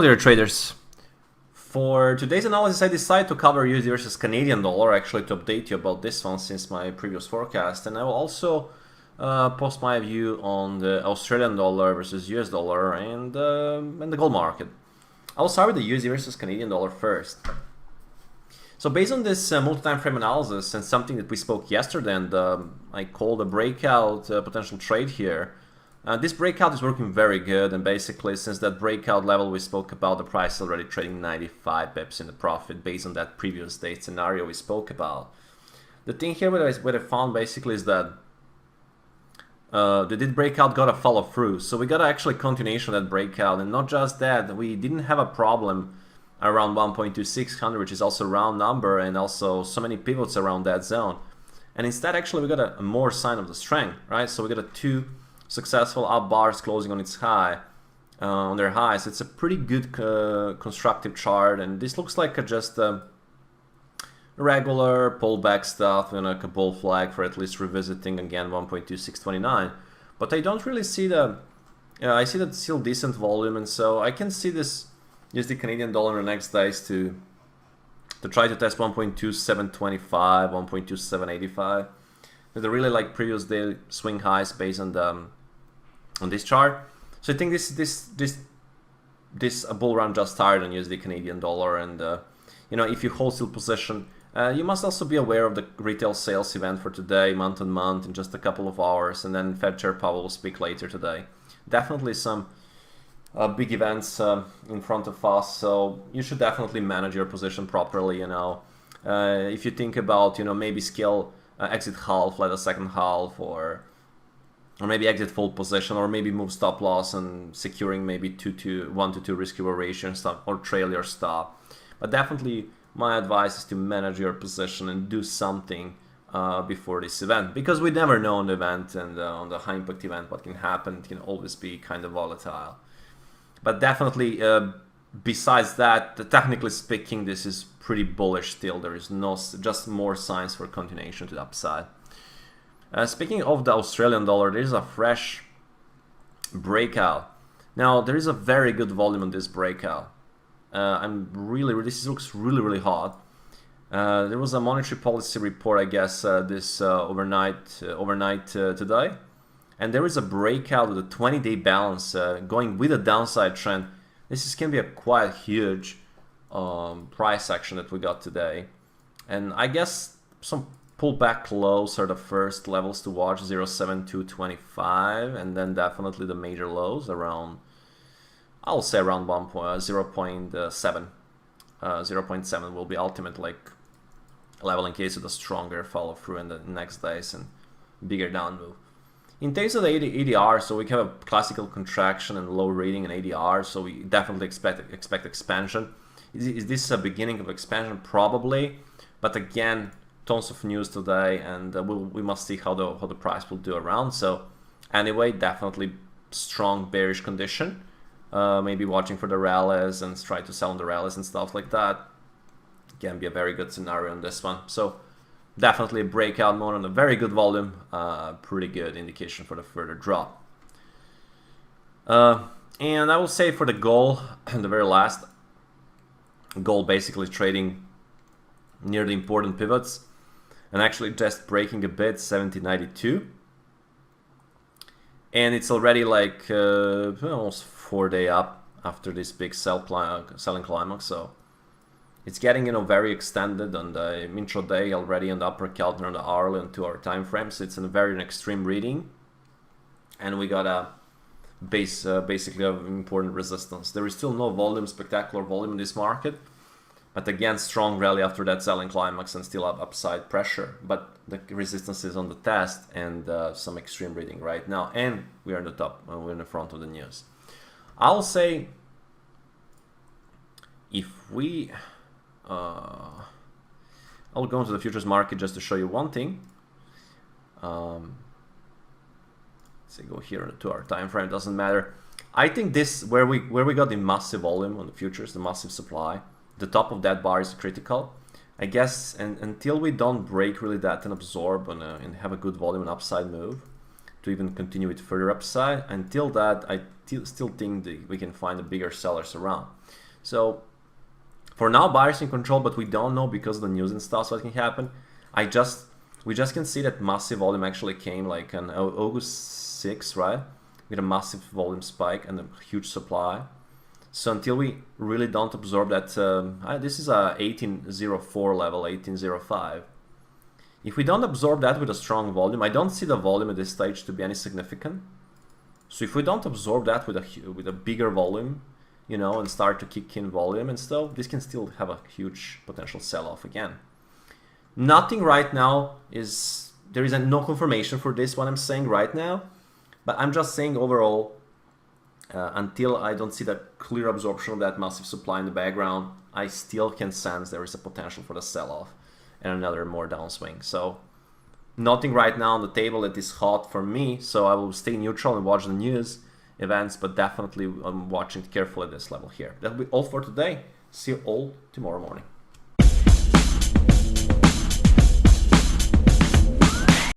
Dear traders, for today's analysis I decided to cover USD versus Canadian dollar, actually to update you about this one since my previous forecast, and I will also post my view on the Australian dollar versus US dollar and the gold market. I'll start with the USD versus Canadian dollar first. So based on this multi-time frame analysis and something that we spoke yesterday and I called a breakout potential trade here, this breakout is working very good, and basically since that breakout level we spoke about, the price is already trading 95 pips in the profit based on that previous day scenario we spoke about. The thing here what I found basically is that the breakout got a follow through, so we got actually continuation of that breakout, and not just that, we didn't have a problem around 1.2600, which is also a round number, and also so many pivots around that zone, and instead actually we got a more sign of the strength, right? So we got a two successful up bars closing on its high, on their highs. It's a pretty good constructive chart, and this looks like just a regular pullback stuff and like a bull flag for at least revisiting again 1.2629. But I don't really see I see that still decent volume, and so I can see this USD Canadian dollar in the next days to try to test 1.2725, 1.2785. They're really like previous day swing highs based on this chart. So I think this bull run just started on USD Canadian dollar, and you know, if you hold still position, you must also be aware of the retail sales event for today, month on month, in just a couple of hours, and then Fed Chair Powell will speak later today. Definitely some big events in front of us, so you should definitely manage your position properly. You know, if you think about, you know, maybe scale exit half, let a second half, or maybe exit full position, or maybe move stop loss and securing maybe 1 to 2 risk reward ratio and stuff, or trail your stop. But definitely my advice is to manage your position and do something before this event, because we never know on the event, and on the high impact event what can happen. It can always be kind of volatile. But definitely besides that, technically speaking, this is pretty bullish still. There is just more signs for continuation to the upside. Speaking of the Australian dollar, there is a fresh breakout. Now there is a very good volume on this breakout. This looks really hot. There was a monetary policy report, I guess, this overnight today, and there is a breakout with a 20-day balance going with a downside trend. This can be a quite huge price action that we got today, and I guess some pullback lows are the first levels to watch, 0.7225, and then definitely the major lows around, I'll say around 0.7. 0.7 will be ultimate like level in case of the stronger follow through in the next days and bigger down move. In terms of the ADR, so we have a classical contraction and low reading in ADR, so we definitely expect expansion. Is this a beginning of expansion? Probably, but again, tons of news today, and we must see how the price will do around. So anyway, definitely strong bearish condition. Maybe watching for the rallies and try to sell on the rallies and stuff like that. Can be a very good scenario on this one. So definitely a breakout mode on a very good volume, pretty good indication for the further drop. And I will say for the gold, the very last, gold basically trading near the important pivots and actually just breaking a bit, 70.92, and it's already like almost 4-day up after this big selling climax. So it's getting, you know, very extended on the intraday already on the upper calendar, on the hourly and 2-hour time frames. It's a very extreme reading, and we got a basically of important resistance. There is still no volume, spectacular volume in this market, but again, strong rally after that selling climax and still have upside pressure. But the resistance is on the test, and some extreme reading right now, and we are in the top, we're in the front of the news. I'll say if we I'll go into the futures market just to show you one thing. Let's go here on the 2-hour time frame, doesn't matter. I think this where we got the massive volume on the futures, the massive supply, the top of that bar is critical, I guess, and until we don't break really that and absorb and have a good volume and upside move, to even continue with further upside. Until that, I still think that we can find the bigger sellers around. So for now, buyers in control, but we don't know because of the news and stuff what can happen. We just can see that massive volume actually came like on August 6th, right? With a massive volume spike and a huge supply. So until we really don't absorb that, this is a 1804 level, 1805. If we don't absorb that with a strong volume, I don't see the volume at this stage to be any significant. So if we don't absorb that with a bigger volume, you know, and start to kick in volume and stuff, this can still have a huge potential sell-off again. Nothing right now is, there is no confirmation for this, what I'm saying right now, but I'm just saying overall, until I don't see the clear absorption of that massive supply in the background, I still can sense there is a potential for the sell-off and another more downswing. So nothing right now on the table that is hot for me, so I will stay neutral and watch the news events, but definitely I'm watching carefully at this level here. That'll be all for today. See you all tomorrow morning.